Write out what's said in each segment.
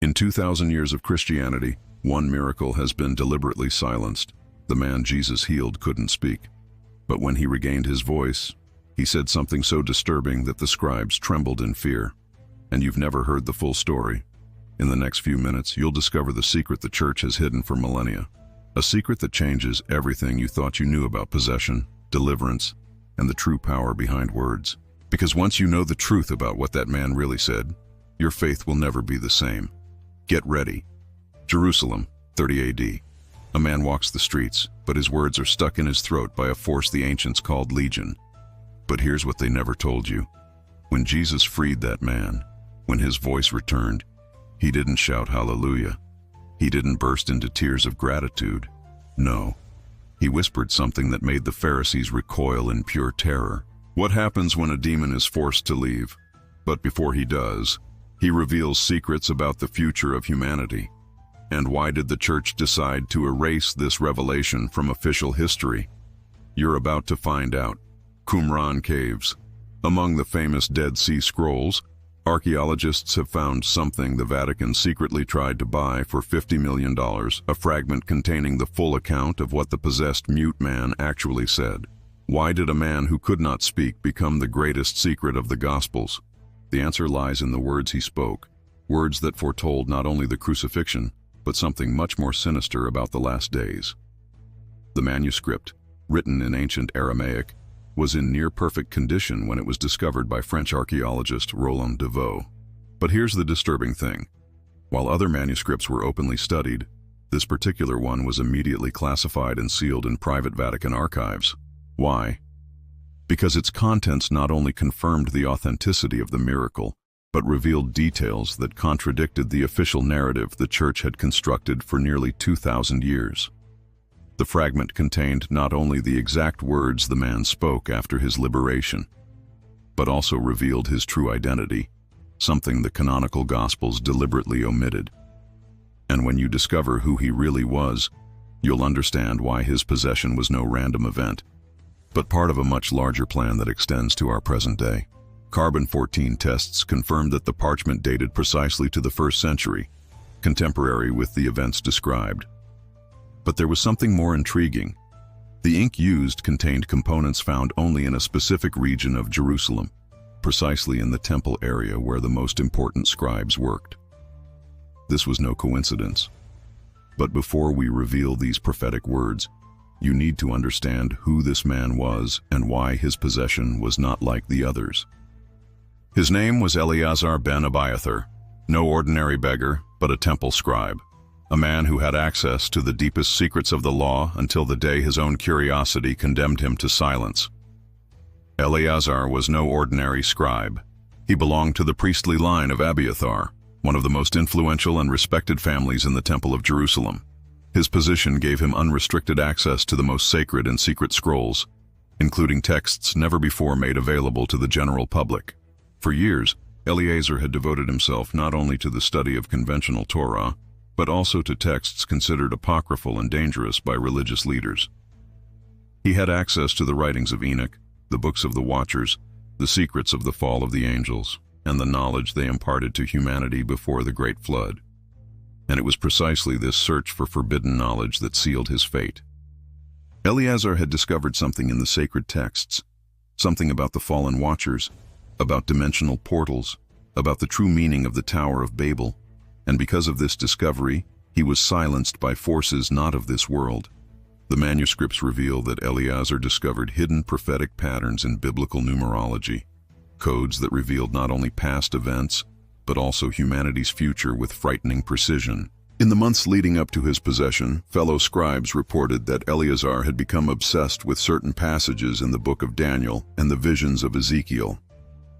In 2,000 years of Christianity, one miracle has been deliberately silenced. The man Jesus healed couldn't speak. But when he regained his voice, he said something so disturbing that the scribes trembled in fear. And you've never heard the full story. In the next few minutes, you'll discover the secret the church has hidden for millennia. A secret that changes everything you thought you knew about possession, deliverance, and the true power behind words. Because once you know the truth about what that man really said, your faith will never be the same. Get ready. Jerusalem, 30 AD. A man walks the streets, but his words are stuck in his throat by a force the ancients called legion. But here's what they never told you. When Jesus freed that man, when his voice returned, he didn't shout hallelujah. He didn't burst into tears of gratitude. No. He whispered something that made the Pharisees recoil in pure terror. What happens when a demon is forced to leave? But before he does, he reveals secrets about the future of humanity. And why did the church decide to erase this revelation from official history? You're about to find out. Qumran caves. Among the famous Dead Sea Scrolls, archaeologists have found something the Vatican secretly tried to buy for $50 million, a fragment containing the full account of what the possessed mute man actually said. Why did a man who could not speak become the greatest secret of the Gospels? The answer lies in the words he spoke, words that foretold not only the crucifixion, but something much more sinister about the last days. The manuscript, written in ancient Aramaic, was in near-perfect condition when it was discovered by French archaeologist Roland Devaux. But here's the disturbing thing. While other manuscripts were openly studied, this particular one was immediately classified and sealed in private Vatican archives. Why? Because its contents not only confirmed the authenticity of the miracle, but revealed details that contradicted the official narrative the Church had constructed for nearly 2,000 years. The fragment contained not only the exact words the man spoke after his liberation, but also revealed his true identity, something the canonical Gospels deliberately omitted. And when you discover who he really was, you'll understand why his possession was no random event, but part of a much larger plan that extends to our present day. Carbon-14 tests confirmed that the parchment dated precisely to the 1st century, contemporary with the events described. But there was something more intriguing. The ink used contained components found only in a specific region of Jerusalem, precisely in the temple area where the most important scribes worked. This was no coincidence. But before we reveal these prophetic words, you need to understand who this man was and why his possession was not like the others. His name was Eleazar ben Abiathar, no ordinary beggar, but a temple scribe, a man who had access to the deepest secrets of the law until the day his own curiosity condemned him to silence. Eleazar was no ordinary scribe. He belonged to the priestly line of Abiathar, one of the most influential and respected families in the Temple of Jerusalem. His position gave him unrestricted access to the most sacred and secret scrolls, including texts never before made available to the general public. For years, Eleazar had devoted himself not only to the study of conventional Torah, but also to texts considered apocryphal and dangerous by religious leaders. He had access to the writings of Enoch, the books of the Watchers, the secrets of the fall of the angels, and the knowledge they imparted to humanity before the Great Flood. And it was precisely this search for forbidden knowledge that sealed his fate. Eleazar had discovered something in the sacred texts, something about the fallen Watchers, about dimensional portals, about the true meaning of the Tower of Babel, and because of this discovery, he was silenced by forces not of this world. The manuscripts reveal that Eleazar discovered hidden prophetic patterns in biblical numerology, codes that revealed not only past events, but also humanity's future with frightening precision. In the months leading up to his possession, fellow scribes reported that Eleazar had become obsessed with certain passages in the book of Daniel and the visions of Ezekiel.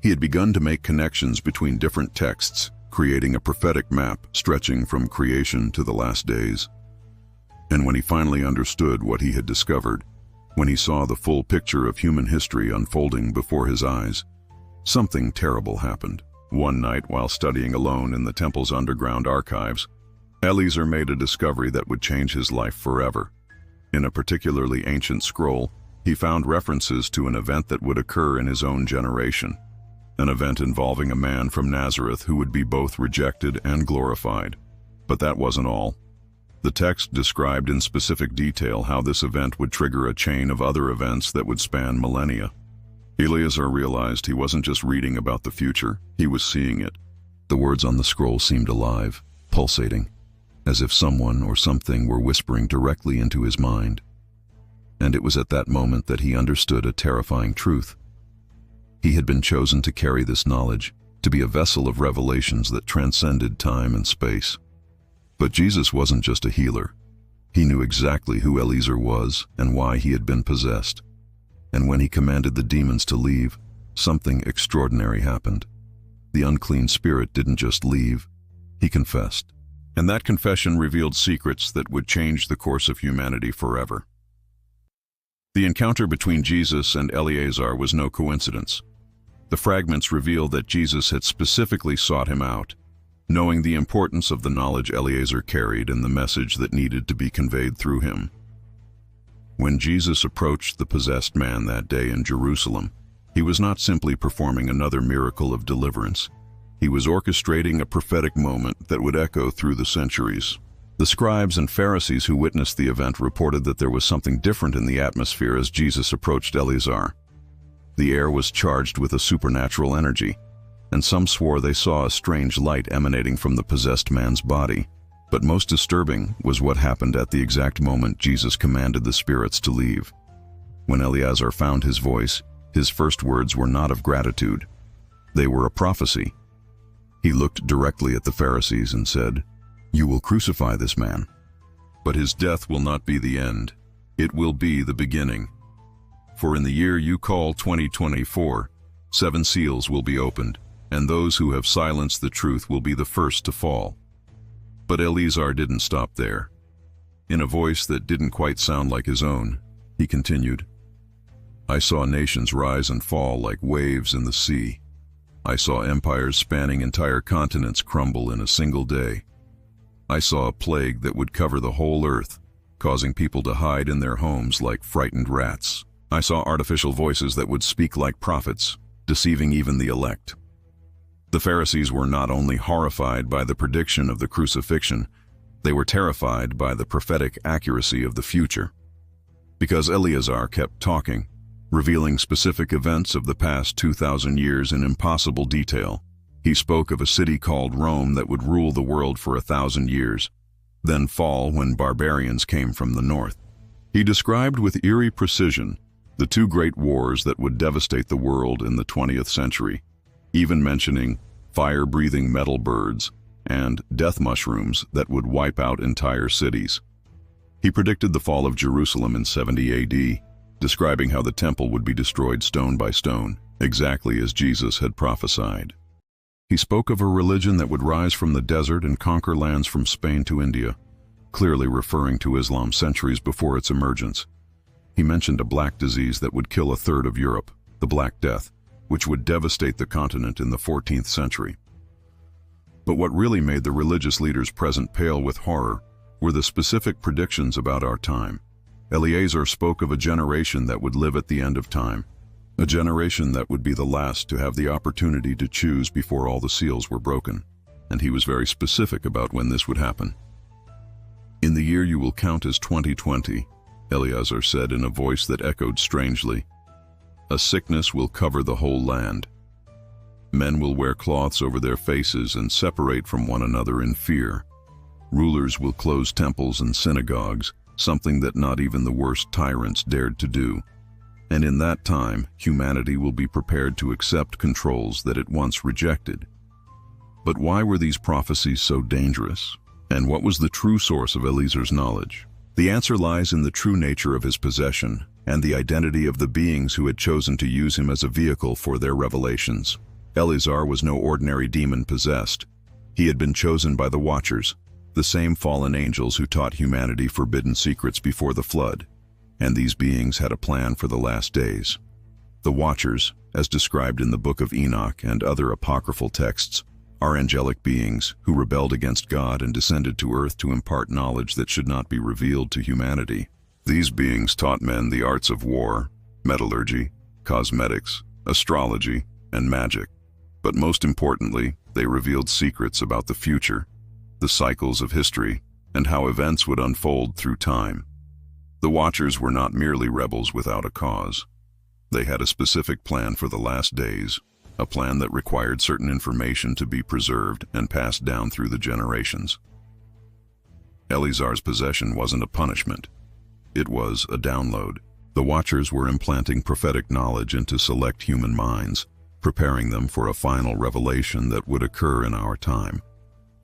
He had begun to make connections between different texts, creating a prophetic map stretching from creation to the last days. And when he finally understood what he had discovered, when he saw the full picture of human history unfolding before his eyes, something terrible happened. One night, while studying alone in the temple's underground archives, Eleazar made a discovery that would change his life forever. In a particularly ancient scroll, he found references to an event that would occur in his own generation. an event involving a man from Nazareth who would be both rejected and glorified. But that wasn't all. The text described in specific detail how this event would trigger a chain of other events that would span millennia. Eleazar realized he wasn't just reading about the future, he was seeing it. The words on the scroll seemed alive, pulsating, as if someone or something were whispering directly into his mind. And it was at that moment that he understood a terrifying truth. He had been chosen to carry this knowledge, to be a vessel of revelations that transcended time and space. But Jesus wasn't just a healer. He knew exactly who Eleazar was and why he had been possessed. And when he commanded the demons to leave, something extraordinary happened. The unclean spirit didn't just leave, he confessed. And that confession revealed secrets that would change the course of humanity forever. The encounter between Jesus and Eleazar was no coincidence. The fragments reveal that Jesus had specifically sought him out, knowing the importance of the knowledge Eleazar carried and the message that needed to be conveyed through him. When Jesus approached the possessed man that day in Jerusalem, he was not simply performing another miracle of deliverance. He was orchestrating a prophetic moment that would echo through the centuries. The scribes and Pharisees who witnessed the event reported that there was something different in the atmosphere as Jesus approached Eleazar. The air was charged with a supernatural energy, and some swore they saw a strange light emanating from the possessed man's body. But most disturbing was what happened at the exact moment Jesus commanded the spirits to leave. When Eleazar found his voice, his first words were not of gratitude. They were a prophecy. He looked directly at the Pharisees and said, "You will crucify this man. But his death will not be the end. It will be the beginning. For in the year you call 2024, 7 seals will be opened, and those who have silenced the truth will be the first to fall." But Eleazar didn't stop there. In a voice that didn't quite sound like his own, he continued, "I saw nations rise and fall like waves in the sea. I saw empires spanning entire continents crumble in a single day. I saw a plague that would cover the whole earth, causing people to hide in their homes like frightened rats. I saw artificial voices that would speak like prophets, deceiving even the elect." The Pharisees were not only horrified by the prediction of the crucifixion, they were terrified by the prophetic accuracy of the future. Because Eleazar kept talking, revealing specific events of the past 2,000 years in impossible detail. He spoke of a city called Rome that would rule the world for 1,000 years, then fall when barbarians came from the north. He described with eerie precision the 2 great wars that would devastate the world in the 20th century, even mentioning fire-breathing metal birds and death mushrooms that would wipe out entire cities. He predicted the fall of Jerusalem in 70 AD, describing how the temple would be destroyed stone by stone, exactly as Jesus had prophesied. He spoke of a religion that would rise from the desert and conquer lands from Spain to India, clearly referring to Islam centuries before its emergence. He mentioned a black disease that would kill 1/3 of Europe, the Black Death, which would devastate the continent in the 14th century. But what really made the religious leaders present pale with horror were the specific predictions about our time. Eleazar spoke of a generation that would live at the end of time, a generation that would be the last to have the opportunity to choose before all the seals were broken, and he was very specific about when this would happen. "In the year you will count as 2020, Eleazar said in a voice that echoed strangely, "a sickness will cover the whole land. Men will wear cloths over their faces and separate from one another in fear. Rulers will close temples and synagogues, something that not even the worst tyrants dared to do. And in that time, humanity will be prepared to accept controls that it once rejected." But why were these prophecies so dangerous? And what was the true source of Eleazar's knowledge? The answer lies in the true nature of his possession and the identity of the beings who had chosen to use him as a vehicle for their revelations. Eleazar was no ordinary demon possessed. He had been chosen by the Watchers, the same fallen angels who taught humanity forbidden secrets before the flood. And these beings had a plan for the last days. The Watchers, as described in the Book of Enoch and other apocryphal texts, are angelic beings who rebelled against God and descended to earth to impart knowledge that should not be revealed to humanity. These beings taught men the arts of war, metallurgy, cosmetics, astrology, and magic. But most importantly, they revealed secrets about the future, the cycles of history, and how events would unfold through time. The Watchers were not merely rebels without a cause. They had a specific plan for the last days, a plan that required certain information to be preserved and passed down through the generations. Eleazar's possession wasn't a punishment. It was a download. The Watchers were implanting prophetic knowledge into select human minds, preparing them for a final revelation that would occur in our time.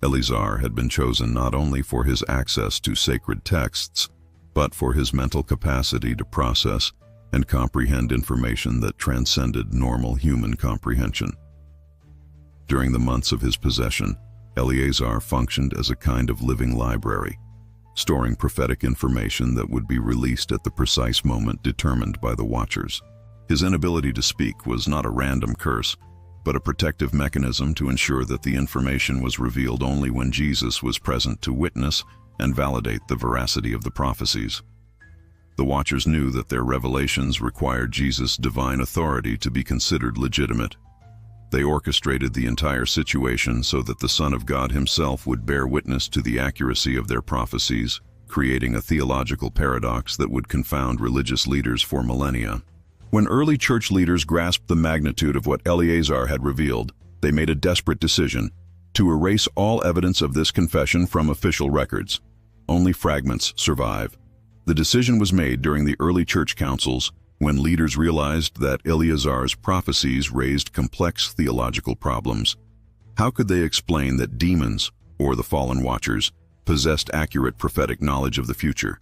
Eleazar had been chosen not only for his access to sacred texts, but for his mental capacity to process and comprehend information that transcended normal human comprehension. During the months of his possession, Eleazar functioned as a kind of living library, storing prophetic information that would be released at the precise moment determined by the Watchers. His inability to speak was not a random curse, but a protective mechanism to ensure that the information was revealed only when Jesus was present to witness and validate the veracity of the prophecies. The Watchers knew that their revelations required Jesus' divine authority to be considered legitimate. They orchestrated the entire situation so that the Son of God himself would bear witness to the accuracy of their prophecies, creating a theological paradox that would confound religious leaders for millennia. When early church leaders grasped the magnitude of what Eleazar had revealed, they made a desperate decision to erase all evidence of this confession from official records. Only fragments survive. The decision was made during the early church councils when leaders realized that Eleazar's prophecies raised complex theological problems. How could they explain that demons, or the fallen Watchers, possessed accurate prophetic knowledge of the future?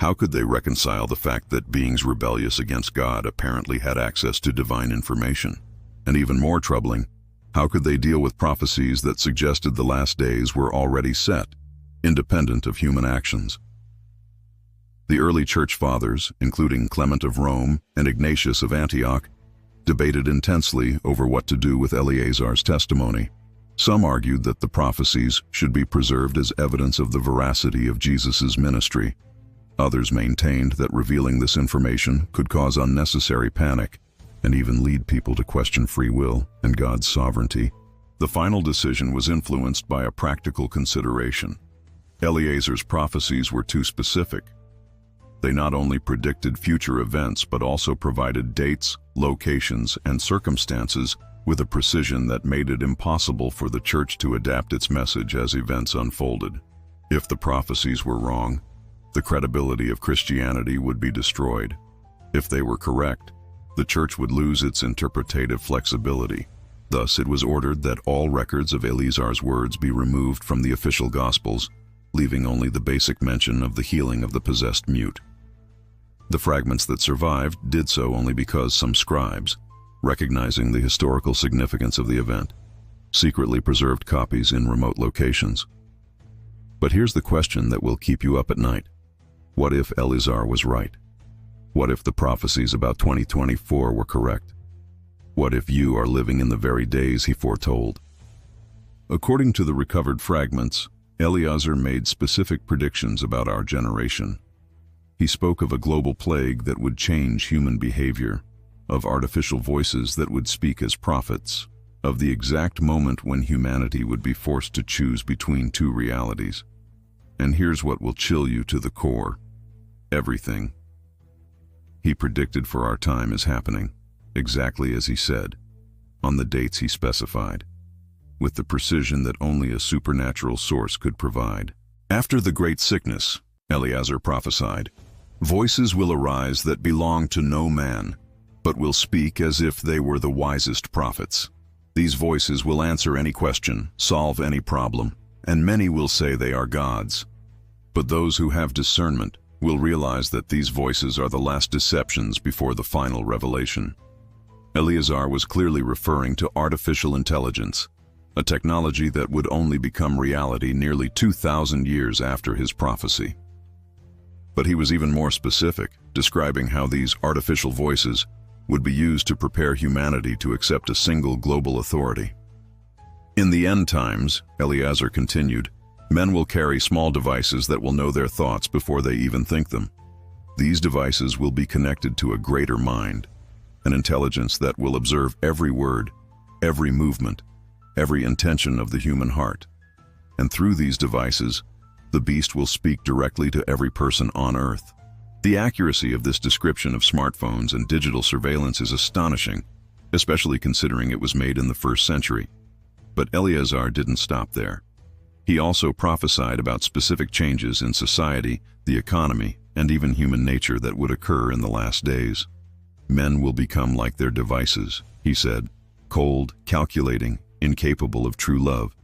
How could they reconcile the fact that beings rebellious against God apparently had access to divine information? And even more troubling, how could they deal with prophecies that suggested the last days were already set, independent of human actions? The early church fathers, including Clement of Rome and Ignatius of Antioch, debated intensely over what to do with Eleazar's testimony. Some argued that the prophecies should be preserved as evidence of the veracity of Jesus' ministry. Others maintained that revealing this information could cause unnecessary panic and even lead people to question free will and God's sovereignty. The final decision was influenced by a practical consideration. Eleazar's prophecies were too specific. They not only predicted future events but also provided dates, locations, and circumstances with a precision that made it impossible for the church to adapt its message as events unfolded. If the prophecies were wrong, the credibility of Christianity would be destroyed. If they were correct, the church would lose its interpretative flexibility. Thus, it was ordered that all records of Eleazar's words be removed from the official Gospels, leaving only the basic mention of the healing of the possessed mute. The fragments that survived did so only because some scribes, recognizing the historical significance of the event, secretly preserved copies in remote locations. But here's the question that will keep you up at night. What if Eleazar was right? What if the prophecies about 2024 were correct? What if you are living in the very days he foretold? According to the recovered fragments, Eleazar made specific predictions about our generation. He spoke of a global plague that would change human behavior, of artificial voices that would speak as prophets, of the exact moment when humanity would be forced to choose between two realities. And here's what will chill you to the core. Everything he predicted for our time is happening, exactly as he said, on the dates he specified, with the precision that only a supernatural source could provide. After the great sickness, Eleazar prophesied, voices will arise that belong to no man, but will speak as if they were the wisest prophets. These voices will answer any question, solve any problem, and many will say they are gods. But those who have discernment will realize that these voices are the last deceptions before the final revelation. Eleazar was clearly referring to artificial intelligence, a technology that would only become reality nearly 2,000 years after his prophecy. But he was even more specific, describing how these artificial voices would be used to prepare humanity to accept a single global authority. In the end times, Eleazar continued, men will carry small devices that will know their thoughts before they even think them. These devices will be connected to a greater mind, an intelligence that will observe every word, every movement, every intention of the human heart. And through these devices, the beast will speak directly to every person on earth. The accuracy of this description of smartphones and digital surveillance is astonishing, especially considering it was made in the 1st century. But Eleazar didn't stop there. He also prophesied about specific changes in society, the economy, and even human nature that would occur in the last days. Men will become like their devices, he said, cold, calculating, incapable of true love.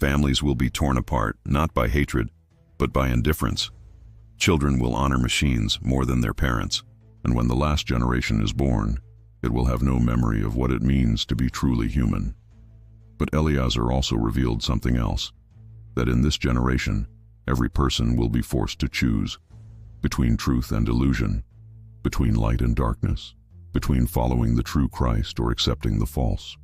Families will be torn apart, not by hatred, but by indifference. Children will honor machines more than their parents, and when the last generation is born, it will have no memory of what it means to be truly human. But Eleazar also revealed something else, that in this generation, every person will be forced to choose between truth and illusion, between light and darkness, between following the true Christ or accepting the false.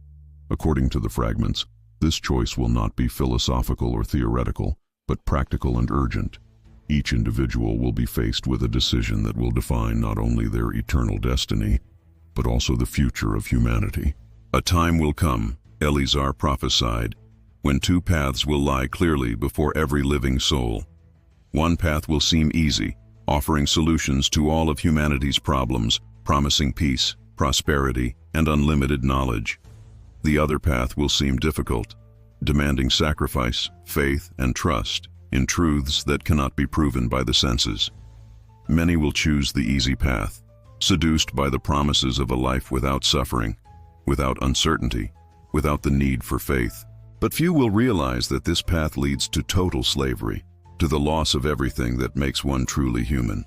According to the fragments, this choice will not be philosophical or theoretical, but practical and urgent. Each individual will be faced with a decision that will define not only their eternal destiny, but also the future of humanity. A time will come, Eleazar prophesied, when two paths will lie clearly before every living soul. One path will seem easy, offering solutions to all of humanity's problems, promising peace, prosperity, and unlimited knowledge. The other path will seem difficult, demanding sacrifice, faith, and trust in truths that cannot be proven by the senses. Many will choose the easy path, seduced by the promises of a life without suffering, without uncertainty, without the need for faith. But few will realize that this path leads to total slavery, to the loss of everything that makes one truly human.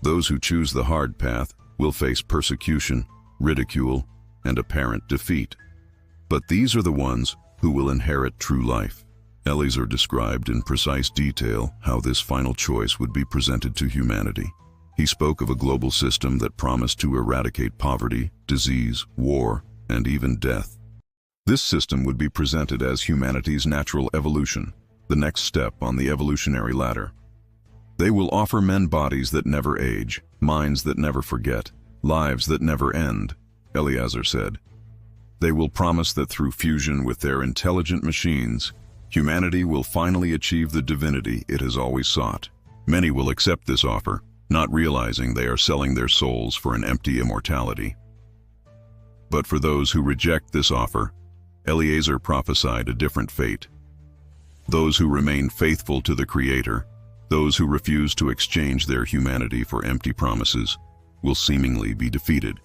Those who choose the hard path will face persecution, ridicule, and apparent defeat. But these are the ones who will inherit true life. Eleazar described in precise detail how this final choice would be presented to humanity. He spoke of a global system that promised to eradicate poverty, disease, war, and even death. This system would be presented as humanity's natural evolution, the next step on the evolutionary ladder. They will offer men bodies that never age, minds that never forget, lives that never end, Eleazar said. They will promise that through fusion with their intelligent machines, humanity will finally achieve the divinity it has always sought. Many will accept this offer, not realizing they are selling their souls for an empty immortality. But for those who reject this offer, Eleazar prophesied a different fate. Those who remain faithful to the Creator, those who refuse to exchange their humanity for empty promises, will seemingly be defeated.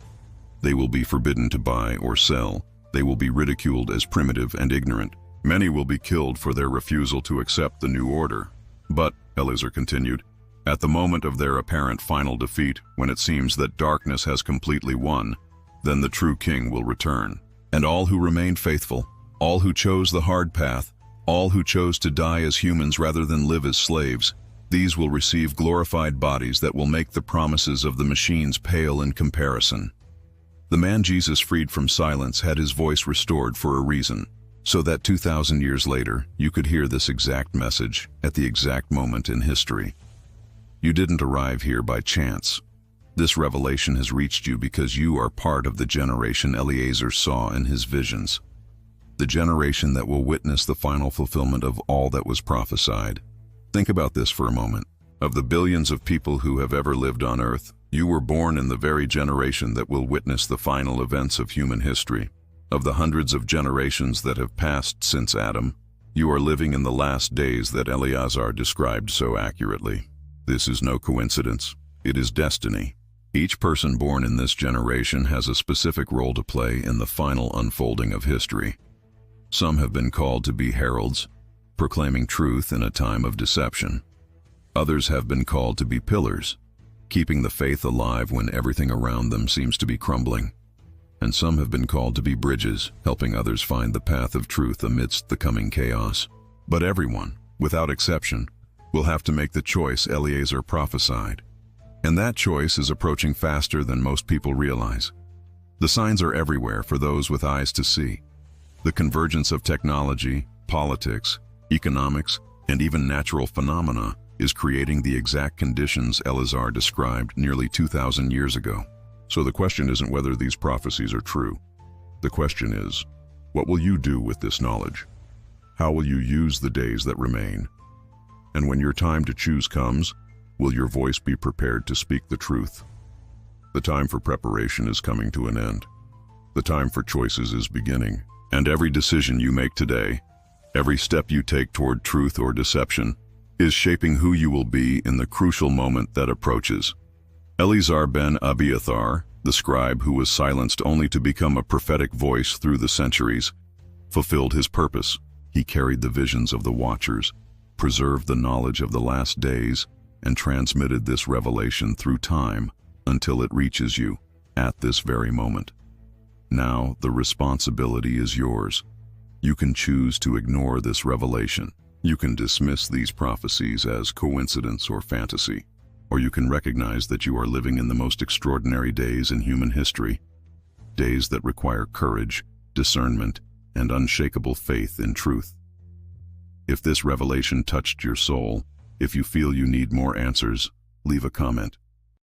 They will be forbidden to buy or sell. They will be ridiculed as primitive and ignorant. Many will be killed for their refusal to accept the new order. But, Eleazar continued, at the moment of their apparent final defeat, when it seems that darkness has completely won, then the true king will return. And all who remained faithful, all who chose the hard path, all who chose to die as humans rather than live as slaves, these will receive glorified bodies that will make the promises of the machines pale in comparison. The man Jesus freed from silence had his voice restored for a reason, so that 2,000 years later, you could hear this exact message at the exact moment in history. You didn't arrive here by chance. This revelation has reached you because you are part of the generation Eleazar saw in his visions, the generation that will witness the final fulfillment of all that was prophesied. Think about this for a moment. Of the billions of people who have ever lived on earth, you were born in the very generation that will witness the final events of human history. Of the hundreds of generations that have passed since Adam, you are living in the last days that Eleazar described so accurately. This is no coincidence. It is destiny. Each person born in this generation has a specific role to play in the final unfolding of history. Some have been called to be heralds, proclaiming truth in a time of deception. Others have been called to be pillars, keeping the faith alive when everything around them seems to be crumbling. And some have been called to be bridges, helping others find the path of truth amidst the coming chaos. But everyone, without exception, will have to make the choice Eleazar prophesied. And that choice is approaching faster than most people realize. The signs are everywhere for those with eyes to see. The convergence of technology, politics, economics, and even natural phenomena is creating the exact conditions Eleazar described nearly 2,000 years ago. So the question isn't whether these prophecies are true. The question is, What will you do with this knowledge? How will you use the days that remain? And when your time to choose comes, will your voice be prepared to speak the truth? The time for preparation is coming to an end. The time for choices is beginning. And every decision you make today, every step you take toward truth or deception, is shaping who you will be in the crucial moment that approaches. Eleazar ben Abiathar, the scribe who was silenced only to become a prophetic voice through the centuries, fulfilled his purpose. He carried the visions of the watchers, preserved the knowledge of the last days, and transmitted this revelation through time until it reaches you at this very moment. Now the responsibility is yours. You can choose to ignore this revelation. You can dismiss these prophecies as coincidence or fantasy, or you can recognize that you are living in the most extraordinary days in human history, days that require courage, discernment, and unshakable faith in truth. If this revelation touched your soul, if you feel you need more answers, leave a comment.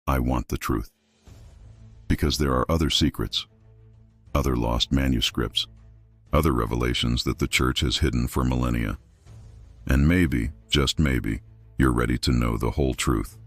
I want the truth. Because there are other secrets, other lost manuscripts, other revelations that the church has hidden for millennia. And maybe, just maybe, you're ready to know the whole truth.